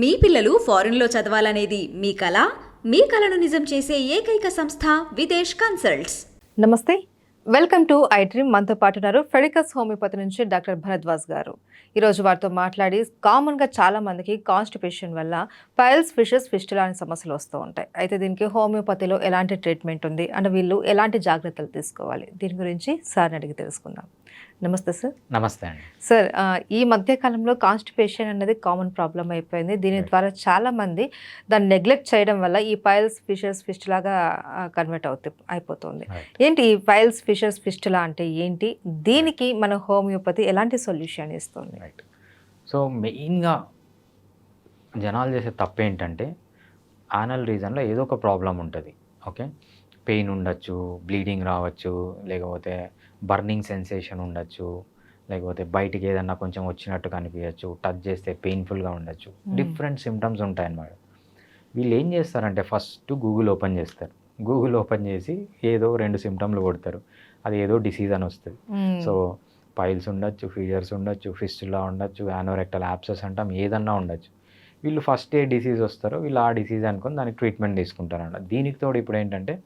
మీ పిల్లలు ఫారెన్లో చదవాలనేది మీ కల? మీ కలను నిజం చేసే ఏకైక సంస్థ విదేశ్ కన్సల్ట్స్. నమస్తే, వెల్కమ్ టు ఐ డ్రీమ్. మనతో పాటు ఉన్నారు ఫెడికస్ హోమియోపతి నుంచి డాక్టర్ భరద్వాజ్ గారు. ఈరోజు వారితో మాట్లాడి కామన్గా చాలా మందికి కాన్స్టిపేషన్ వల్ల పైల్స్, ఫిషెస్, ఫిస్టులా అనే సమస్యలు వస్తూ ఉంటాయి. అయితే దీనికి హోమియోపతిలో ఎలాంటి ట్రీట్మెంట్ ఉంది అండ్ వీళ్ళు ఎలాంటి జాగ్రత్తలు తీసుకోవాలి, దీని గురించి సార్ని అడిగి తెలుసుకుందాం. నమస్తే సార్. నమస్తే అండి. సార్, ఈ మధ్య కాలంలో కాన్స్టిపేషన్ అనేది కామన్ ప్రాబ్లం అయిపోయింది. దీని ద్వారా చాలా మంది దాన్ని నెగ్లెక్ట్ చేయడం వల్ల ఈ పైల్స్, ఫిషెస్, ఫిస్టులాగా కన్వర్ట్ అయిపోతుంది. ఏంటి ఈ పైల్స్, ఫిషెస్, ఫిస్టులా అంటే ఏంటి? దీనికి మన హోమియోపతి ఎలాంటి సొల్యూషన్ ఇస్తుంది? రైట్. సో మెయిన్గా జనాలు చేసే తప్పు ఏంటంటే యానల్ రీజన్లో ఏదో ఒక ప్రాబ్లం ఉంటుంది. ఓకే, పెయిన్ ఉండొచ్చు, బ్లీడింగ్ రావచ్చు, లేకపోతే బర్నింగ్ సెన్సేషన్ ఉండొచ్చు, లేకపోతే బయటికి ఏదన్నా కొంచెం వచ్చినట్టు కనిపించచ్చు, టచ్ చేస్తే పెయిన్ఫుల్గా ఉండొచ్చు, డిఫరెంట్ సిమ్టమ్స్ ఉంటాయన్నమాట. వీళ్ళు ఏం చేస్తారంటే ఫస్ట్ గూగుల్ ఓపెన్ చేస్తారు. గూగుల్ ఓపెన్ చేసి ఏదో 2 సిమ్టమ్లు కొడతారు, అది ఏదో డిసీజ్ అని వస్తుంది. సో పైల్స్ ఉండొచ్చు, ఫీజర్స్ ఉండొచ్చు, ఫిస్టులా ఉండొచ్చు, యానోరెక్టల్ యాబ్సెస్ అంటాం, ఏదన్నా ఉండొచ్చు. వీళ్ళు ఫస్ట్ ఏ డిసీజ్ వస్తారో వీళ్ళు ఆ డిసీజ్ అనుకొని దానికి ట్రీట్మెంట్ తీసుకుంటారన్నమాట. దీనికి తోడు ఇప్పుడు ఏంటంటే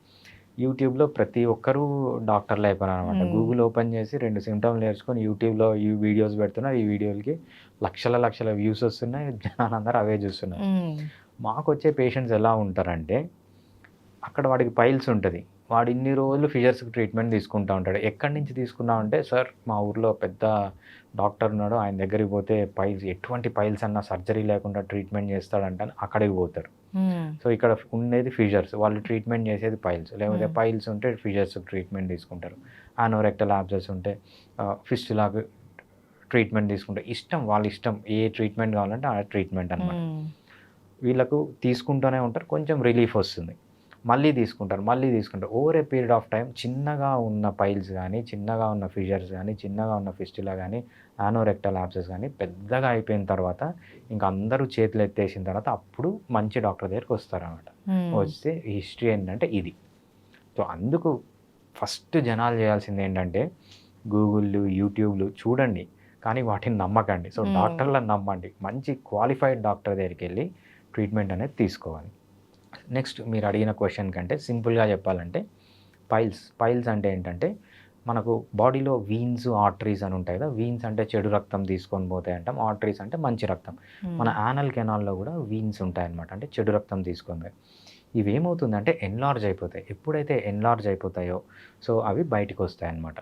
యూట్యూబ్లో ప్రతి ఒక్కరూ డాక్టర్లు అయిపోయారు అనమాట. గూగుల్ ఓపెన్ చేసి 2 సిమ్టమ్లు నేర్చుకొని యూట్యూబ్లో ఈ వీడియోస్ పెడుతున్నారు. ఈ వీడియోలకి లక్షల వ్యూస్ వస్తున్నాయి, జనాలందరూ అవే చూస్తున్నారు. మాకు వచ్చే పేషెంట్స్ ఎలా ఉంటారంటే అక్కడ వాడికి పైల్స్ ఉంటుంది, వాడు ఇన్ని రోజులు ఫిషర్స్కి ట్రీట్మెంట్ తీసుకుంటూ ఉంటాడు. ఎక్కడి నుంచి తీసుకున్నామంటే, సార్ మా ఊర్లో పెద్ద డాక్టర్ ఉన్నాడు, ఆయన దగ్గరికి పోతే పైల్స్, ఎటువంటి పైల్స్ అన్నా సర్జరీ లేకుండా ట్రీట్మెంట్ చేస్తాడంటే అక్కడికి పోతారు. సో ఇక్కడ ఉండేది ఫిషర్స్, వాళ్ళు ట్రీట్మెంట్ చేసేది పైల్స్, లేకపోతే పైల్స్ ఉంటే ఫిషర్స్ ట్రీట్మెంట్ తీసుకుంటారు. యానోరెక్టల్ యాబ్సెస్ ఉంటే ఫిస్టులాగా ట్రీట్మెంట్ తీసుకుంటారు. ఇష్టం, వాళ్ళ ఇష్టం, ఏ ట్రీట్మెంట్ కావాలంటే ఆ ట్రీట్మెంట్ అనమాట. వీళ్ళకు తీసుకుంటూనే ఉంటారు, కొంచెం రిలీఫ్ వస్తుంది, మళ్ళీ తీసుకుంటారు. Over a period of time చిన్నగా ఉన్న పైల్స్ కానీ, చిన్నగా ఉన్న ఫిషర్స్ కానీ, చిన్నగా ఉన్న ఫిస్టులా కానీ, యానోరెక్టల్ యాబ్సెస్ కానీ పెద్దగా అయిపోయిన తర్వాత ఇంకా అందరూ చేతులు ఎత్తేసిన తర్వాత అప్పుడు మంచి డాక్టర్ దగ్గరికి వస్తారన్నమాట. వస్తే హిస్టరీ ఏంటంటే ఇది. సో అందుకు ఫస్ట్ జనాలు చేయాల్సింది ఏంటంటే గూగుల్, యూట్యూబ్లు చూడండి, కానీ వాటిని నమ్మకండి. సో డాక్టర్లను నమ్మండి, మంచి క్వాలిఫైడ్ డాక్టర్ దగ్గరికి వెళ్ళి ట్రీట్మెంట్ అనేది తీసుకోవాలి. నెక్స్ట్ మీరు అడిగిన క్వశ్చన్ కంటే సింపుల్గా చెప్పాలంటే పైల్స్ అంటే ఏంటంటే మనకు బాడీలో వీన్స్, ఆర్టరీస్ అని ఉంటాయి కదా. వీన్స్ అంటే చెడు రక్తం తీసుకొని పోతాయి అంటాం, ఆర్టరీస్ అంటే మంచి రక్తం. మన యానల్ కెనాల్లో కూడా వీన్స్ ఉంటాయన్నమాట, అంటే చెడు రక్తం తీసుకొని. ఇవి ఏమవుతుందంటే ఎన్లార్జ్ అయిపోతాయి. ఎప్పుడైతే ఎన్లార్జ్ అయిపోతాయో సో అవి బయటకు వస్తాయి అన్నమాట.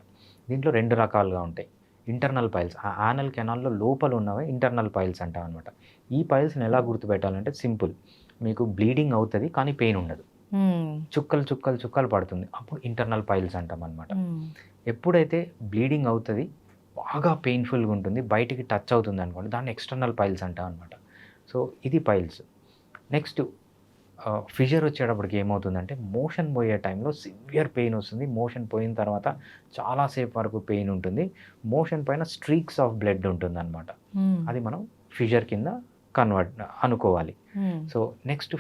దీంట్లో 2 రకాలుగా ఉంటాయి. ఇంటర్నల్ పైల్స్, ఆ యానల్ కెనాల్లో లోపల ఉన్నవి ఇంటర్నల్ పైల్స్ అంటాం అనమాట. ఈ పైల్స్ని ఎలా గుర్తుపెట్టాలంటే సింపుల్, మీకు బ్లీడింగ్ అవుతుంది కానీ పెయిన్ ఉండదు, చుక్కలు పడుతుంది, అప్పుడు ఇంటర్నల్ పైల్స్ అంటాం అనమాట. ఎప్పుడైతే బ్లీడింగ్ అవుతుంది, బాగా పెయిన్ఫుల్గా ఉంటుంది, బయటికి టచ్ అవుతుంది అనుకోండి, దాన్ని ఎక్స్టర్నల్ పైల్స్ అంటాం అనమాట. సో ఇది పైల్స్. నెక్స్ట్ ఫిషర్ వచ్చేటప్పటికి ఏమవుతుందంటే మోషన్ పోయే టైంలో సివియర్ పెయిన్ వస్తుంది. మోషన్ పోయిన తర్వాత చాలాసేపు వరకు పెయిన్ ఉంటుంది, మోషన్ పైన స్ట్రీక్స్ ఆఫ్ బ్లడ్ ఉంటుంది అనమాట. అది మనం ఫిషర్ కింద అనుకోవాలి. సో నెక్స్ట్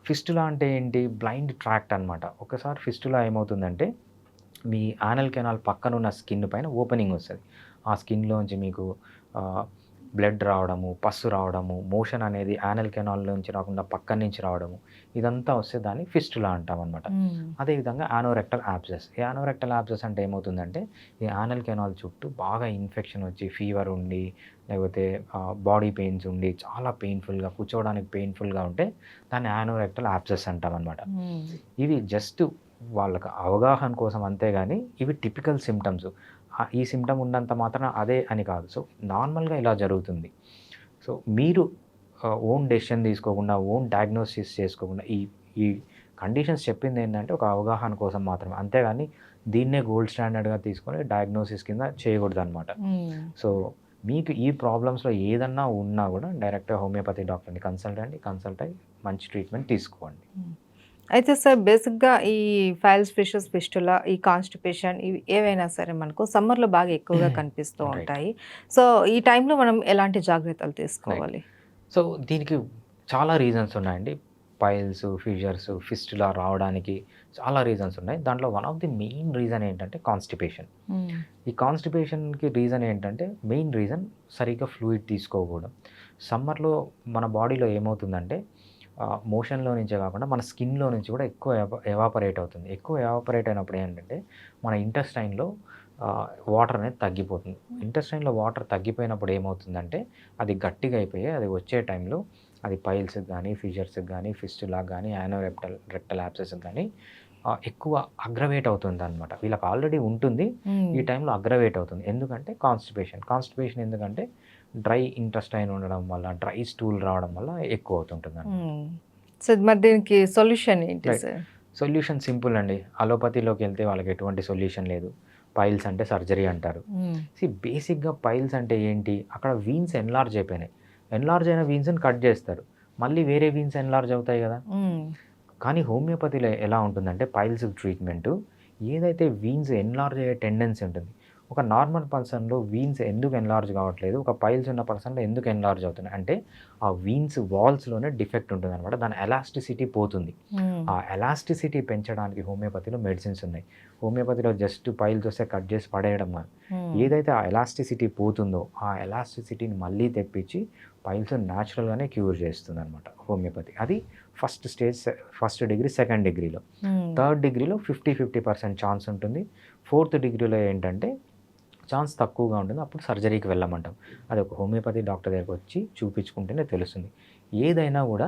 ఫిస్టులా అంటే ఏంటి? బ్లైండ్ ట్రాక్ట్ అనమాట. ఒకసారి ఫిస్టులా ఏమవుతుందంటే మీ యానల్ కెనాల్ పక్కన ఉన్న స్కిన్ పైన ఓపెనింగ్ వస్తుంది. ఆ స్కిన్లోంచి మీకు బ్లడ్ రావడము, పస్సు రావడము, మోషన్ అనేది యానల్ కెనాల్ నుంచి రాకుండా పక్కన నుంచి రావడము, ఇదంతా వస్తే దాన్ని ఫిస్టులా అంటాం అనమాట. అదేవిధంగా యానోరెక్టల్ యాబ్సెస్ అంటే ఏమవుతుందంటే ఈ యానల్ కెనాల్ చుట్టూ బాగా ఇన్ఫెక్షన్ వచ్చి ఫీవర్ ఉండి, లేకపోతే బాడీ పెయిన్స్ ఉండి చాలా పెయిన్ఫుల్గా, కూర్చోవడానికి పెయిన్ఫుల్గా ఉంటే దాన్ని యానోరెక్టల్ యాబ్సెస్ అంటాం అనమాట. ఇవి జస్ట్ వాళ్ళకి అవగాహన కోసం అంతేగాని ఇవి టిపికల్ సిమ్టమ్స్. ఈ సిమ్టమ్ ఉన్నంత మాత్రం అదే అని కాదు. సో నార్మల్గా ఇలా జరుగుతుంది. సో మీరు ఓన్ డెసిషన్ తీసుకోకుండా, ఓన్ డయాగ్నోసిస్ చేసుకోకుండా, ఈ కండిషన్స్ చెప్పింది ఏంటంటే ఒక అవగాహన కోసం మాత్రమే, అంతేగాని దీన్నే గోల్డ్ స్టాండర్డ్గా తీసుకొని డయాగ్నోసిస్ కింద చేయకూడదు అనమాట. సో మీకు ఈ ప్రాబ్లమ్స్లో ఏదన్నా ఉన్నా కూడా డైరెక్ట్గా హోమియోపతి డాక్టర్ని కన్సల్ట్ అయ్యి మంచి ట్రీట్మెంట్ తీసుకోండి. అయితే సార్, బేసిక్గా ఈ ఫైల్స్, ఫిషెస్, ఫిస్టులా, ఈ కాన్స్టిపేషన్ ఇవి ఏవైనా సరే మనకు సమ్మర్లో బాగా ఎక్కువగా కనిపిస్తూ ఉంటాయి. సో ఈ టైంలో మనం ఎలాంటి జాగ్రత్తలు తీసుకోవాలి? సో దీనికి చాలా రీజన్స్ ఉన్నాయండి. పైల్స్, ఫిషర్స్, ఫిస్టులా రావడానికి చాలా రీజన్స్ ఉన్నాయి. దాంట్లో one of the main reason ఏంటంటే కాన్‌స్టిపేషన్. ఈ కాన్‌స్టిపేషన్‌కి రీజన్ ఏంటంటే మెయిన్ రీజన్ సరిగ్గా ఫ్లూయిడ్ తీసుకోకపోవడం. సమ్మర్‌లో మన బాడీలో ఏమవుతుందంటే మోషన్‌లో నుంచే కాకుండా మన స్కిన్‌లో నుంచి కూడా ఎక్కువ ఎవాపరేట్ అవుతుంది. ఎక్కువ ఎవాపరేట్ అయినప్పుడు ఏంటంటే మన ఇంటెస్టైన్‌లో వాటర్ అనేది తగ్గిపోతుంది. ఇంటెస్టైన్‌లో వాటర్ తగ్గిపోయినప్పుడు ఏమవుతుందంటే అది గట్టిగా అయిపోయి అది వచ్చే టైంలో అది పైల్స్‌కి గానీ, ఫిషర్స్‌కి గానీ, ఫిస్టులాకి గానీ, రెక్టల్ యాబ్సెస్‌కి గానీ ఎక్కువ అగ్రవేట్ అవుతుందనమాట. వీళ్ళకి ఆల్రెడీ ఉంటుంది. ఈ టైంలో అగ్రవేట్ అవుతుంది. ఎందుకంటే కాన్‌స్టిపేషన్. కాన్‌స్టిపేషన్ ఎందుకంటే డ్రై ఇంటెస్టైన్ ఉండడం వల్ల, డ్రై స్టూల్ రావడం వల్ల ఎక్కువ అవుతుంటుందన్నమాట. సో మరి దీనికి సొల్యూషన్ ఏంటి రైట్. సార్? సొల్యూషన్ సింపుల్ అండి. అలోపతిలోకి వెళ్తే వాళ్ళకి ఎటువంటి సొల్యూషన్ లేదు. పైల్స్ అంటే సర్జరీ అంటారు. బేసిక్‌గా పైల్స్ అంటే ఏంటి? అక్కడ వీన్స్ ఎన్‌లార్జ్ అయిపోయినాయి. ఎన్‌లార్జ్ అయిన వీన్స్‌ని కట్ చేస్తారు. మళ్ళీ వేరే వీన్స్ ఎన్‌లార్జ్ అవుతాయి కదా! కానీ హోమియోపతిలో ఎలా ఉంటుందంటే పైల్స్ ట్రీట్మెంటు ఏదైతే వీన్స్ ఎన్‌లార్జ్ అయ్యే టెండెన్సీ ఉంటుంది. ఒక నార్మల్ పర్సన్‌లో వీన్స్ ఎందుకు ఎన్‌లార్జ్ కావట్లేదు? ఒక పైల్స్ ఉన్న పర్సన్‌లో ఎందుకు ఎన్‌లార్జ్ అవుతున్నాయి? అంటే ఆ వీన్స్ వాల్స్‌లోనే డిఫెక్ట్ ఉంటుందనమాట. దాని ఎలాస్టిసిటీ పోతుంది. ఆ ఎలాస్టిసిటీ పెంచడానికి హోమియోపతిలో మెడిసిన్స్ ఉన్నాయి. హోమియోపతిలో జస్ట్ పైల్స్ వస్తే కట్ చేసి పడేయడం కాదు. ఏదైతే ఆ ఎలాస్టిసిటీ పోతుందో ఆ ఎలాస్టిసిటీని మళ్ళీ తెప్పించి పైల్స్ న్యాచురల్‌గానే క్యూర్ చేస్తుందనమాట హోమియోపతి. అది first stage, first degree, second డిగ్రీలో. థర్డ్ డిగ్రీలో 50% ఛాన్స్ ఉంటుంది. ఫోర్త్ డిగ్రీలో ఏంటంటే ఛాన్స్ తక్కువగా ఉంటుంది. అప్పుడు సర్జరీకి వెళ్ళమంటాం. అది ఒక హోమియోపతి డాక్టర్ దగ్గరికి వచ్చి చూపించుకుంటేనే తెలుస్తుంది. ఏదైనా కూడా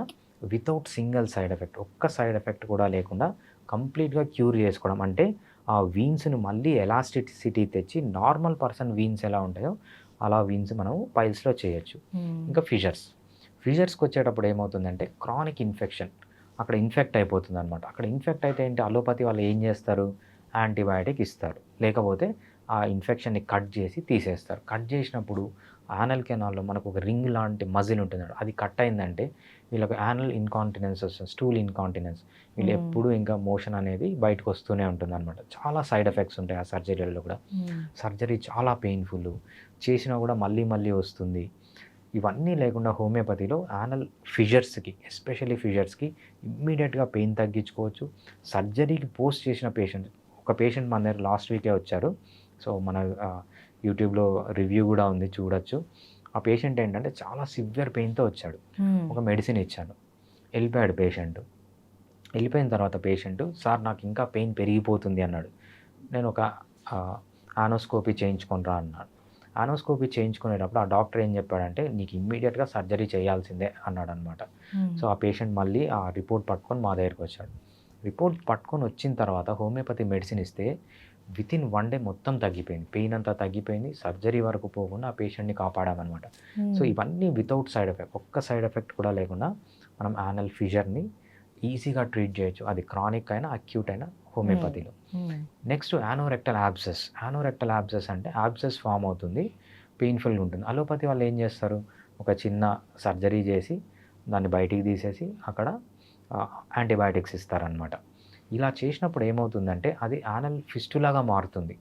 వితౌట్ సింగిల్ సైడ్ ఎఫెక్ట్, ఒక్క సైడ్ ఎఫెక్ట్ కూడా లేకుండా కంప్లీట్‌గా క్యూర్ చేసుకోవడం. అంటే ఆ వీన్స్‌ని మళ్ళీ ఎలాస్టిసిటీ తెచ్చి నార్మల్ పర్సన్ వీన్స్ ఎలా ఉంటాయో అలా వీన్స్ మనం పైల్స్‌లో చేయొచ్చు. ఇంకా ఫిషర్స్‌కి వచ్చేటప్పుడు ఏమవుతుందంటే క్రానిక్ ఇన్ఫెక్షన్. అక్కడ ఇన్ఫెక్ట్ అయిపోతుందనమాట. అక్కడ ఇన్ఫెక్ట్ అయితే ఏంటి అలోపతి వాళ్ళు ఏం చేస్తారు? యాంటీబయాటిక్ ఇస్తారు. లేకపోతే ఆ ఇన్ఫెక్షన్‌ని కట్ చేసి తీసేస్తారు. కట్ చేసినప్పుడు యానల్ కెనాల్‌లో మనకు ఒక రింగ్ లాంటి మజిల్ ఉంటుందండి. అది కట్ అయిందంటే వీళ్ళకి యానల్ ఇన్‌కాంటినెన్స్ వస్తుంది. Stool incontinence. వీళ్ళు ఎప్పుడూ ఇంకా మోషన్ అనేది బయటకు వస్తూనే ఉంటుందనమాట. చాలా సైడ్ ఎఫెక్ట్స్ ఉంటాయి ఆ సర్జరీలలో కూడా. సర్జరీ చాలా పెయిన్‌ఫుల్. చేసినా కూడా మళ్ళీ మళ్ళీ వస్తుంది. ఇవన్నీ లేకుండా హోమియోపతిలో యానల్ ఫిషర్స్‌కి, ఎస్పెషల్లీ ఫిషర్స్‌కి ఇమ్మీడియేట్‌గా పెయిన్ తగ్గించుకోవచ్చు. సర్జరీకి పోస్ట్ చేసిన పేషెంట్, ఒక పేషెంట్ మన దగ్గర లాస్ట్ వీకే వచ్చారు. సో, మన యూట్యూబ్‌లో రివ్యూ కూడా ఉంది చూడొచ్చు. ఆ పేషెంట్ ఏంటంటే చాలా సివియర్ పెయిన్‌తో వచ్చాడు. ఒక మెడిసిన్ ఇచ్చాను. వెళ్ళిపోయాడు పేషెంట్. వెళ్ళిపోయిన తర్వాత పేషెంట్, "సార్ నాకు ఇంకా పెయిన్ పెరిగిపోతుంది" అన్నాడు. నేను ఒక ఆనోస్కోపీ చేయించుకొని రా అన్నాడు. ఆనోస్కోపీ చేయించుకునేటప్పుడు ఆ డాక్టర్ ఏం చెప్పాడంటే, "నీకు ఇమ్మీడియేట్‌గా సర్జరీ చేయాల్సిందే" అన్నాడనమాట. సో, ఆ పేషెంట్ మళ్ళీ ఆ రిపోర్ట్ పట్టుకొని మా దగ్గరికి వచ్చాడు. రిపోర్ట్ పట్టుకొని వచ్చిన తర్వాత హోమియోపతి మెడిసిన్ ఇస్తే వితిన్ 1 డే మొత్తం తగ్గిపోయింది. పెయిన్ అంతా తగ్గిపోయింది. సర్జరీ వరకు పోకుండా ఆ పేషెంట్‌ని కాపాడామనమాట. సో, ఇవన్నీ వితౌట్ సైడ్ ఎఫెక్ట్. ఒక్క సైడ్ ఎఫెక్ట్ కూడా లేకుండా మనం యానల్ ఫిషర్‌ని ఈజీగా ట్రీట్ చేయొచ్చు. అది క్రానిక్ అయినా, అక్యూట్ అయినా హోమియోపతిలో. Next anorectal abscess. Anorectal abscess అంటే యాబ్సెస్ ఫామ్ అవుతుంది. పెయిన్‌ఫుల్‌గా ఉంటుంది. అలోపతి వాళ్ళు ఏం చేస్తారు? ఒక చిన్న సర్జరీ చేసి దాన్ని బయటికి తీసేసి అక్కడ యాంటీబయాటిక్స్ ఇస్తారనమాట. ఇలా చేసినప్పుడు ఏమవుతుందంటే అది యానల్ ఫిస్టులాగా మారుతుంది.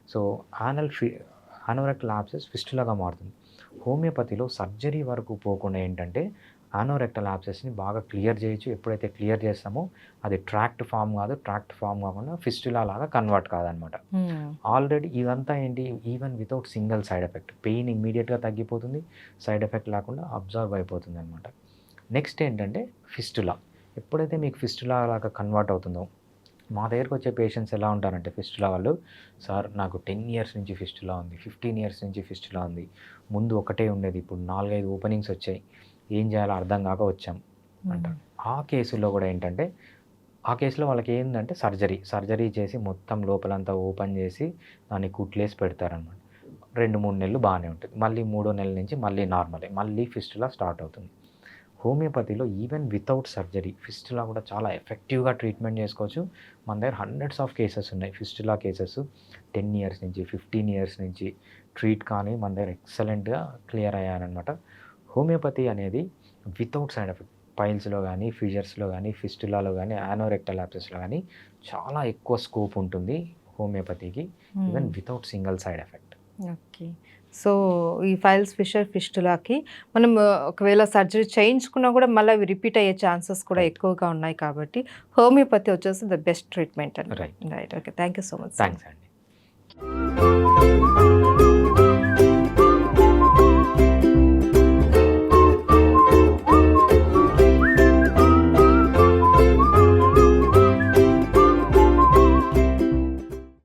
సో, యానోరెక్టల్ యాబ్సెస్ ఫిస్టులాగా మారుతుంది. హోమియోపతిలో సర్జరీ వరకు పోకుండా ఏంటంటే యానోరెక్టల్ యాబ్సెస్‌ని బాగా క్లియర్ చేయొచ్చు. ఎప్పుడైతే క్లియర్ చేస్తామో అది ట్రాక్ట్ ఫామ్ కాదు. ట్రాక్ట్ ఫామ్ కాకుండా ఫిస్టులా లాగా కన్వర్ట్ కాదనమాట. ఆల్రెడీ ఇదంతా ఏంటి even without single side effect. Pain ఇమ్మీడియేట్‌గా తగ్గిపోతుంది. సైడ్ ఎఫెక్ట్ లేకుండా అబ్జర్వ్ అయిపోతుందనమాట. నెక్స్ట్ ఏంటంటే ఫిస్టులా. ఎప్పుడైతే మీకు ఫిస్టులా లాగా కన్వర్ట్ అవుతుందో, మా దగ్గరికి వచ్చే పేషెంట్స్ ఎలా ఉంటారంటే ఫిస్టులా వాళ్ళు, "సార్ నాకు 10 ఇయర్స్ నుంచి ఫిస్టులా ఉంది. 15 ఇయర్స్ నుంచి ఫిస్టులా ఉంది. ముందు ఒకటే ఉండేది. ఇప్పుడు 4, 5 ఓపెనింగ్స్ వచ్చాయి. ఏం చేయాలో అర్థం కాక వచ్చాం" అంటారు. ఆ కేసులో కూడా ఏంటంటే ఆ కేసులో వాళ్ళకి ఏందంటే సర్జరీ చేసి మొత్తం లోపలంతా ఓపెన్ చేసి దాన్ని కుట్లేసి పెడతారనమాట. 2, 3 నెలలు బాగానే ఉంటుంది. మళ్ళీ మూడో నెల నుంచి మళ్ళీ నార్మలే. మళ్ళీ ఫిస్టులా స్టార్ట్ అవుతుంది. హోమియోపతిలో ఈవెన్ వితౌట్ సర్జరీ ఫిస్టులా కూడా చాలా ఎఫెక్టివ్‌గా ట్రీట్మెంట్ చేసుకోవచ్చు. మన దగ్గర హండ్రెడ్స్ ఆఫ్ కేసెస్ ఉన్నాయి. ఫిస్టులా కేసెస్ 10 ఇయర్స్ నుంచి, 15 ఇయర్స్ నుంచి ట్రీట్ కానీ మన దగ్గర ఎక్సలెంట్‌గా క్లియర్ అయ్యారనమాట. హోమియోపతి అనేది వితౌట్ సైడ్ ఎఫెక్ట్ పైల్స్‌లో గానీ, ఫిషర్స్‌లో గానీ, ఫిస్టులాలో గానీ, యానోరెక్టల్ యాబ్సెస్‌లో గానీ చాలా ఎక్కువ స్కోప్ ఉంటుంది హోమియోపతికి. Even without single side effect. Okay. So ఈ ఫైల్స్ ఫిషర్ ఫిస్టులాకి మనం ఒకవేళ సర్జరీ చేయించుకున్నా కూడా మళ్ళీ అవి రిపీట్ అయ్యే ఛాన్సెస్ కూడా Right. ఎక్కువగా ఉన్నాయి కాబట్టి హోమియోపతి వచ్చేసి ద బెస్ట్ ట్రీట్మెంట్ అండి. Right. Right, okay, thank you so much. Thanks అండి.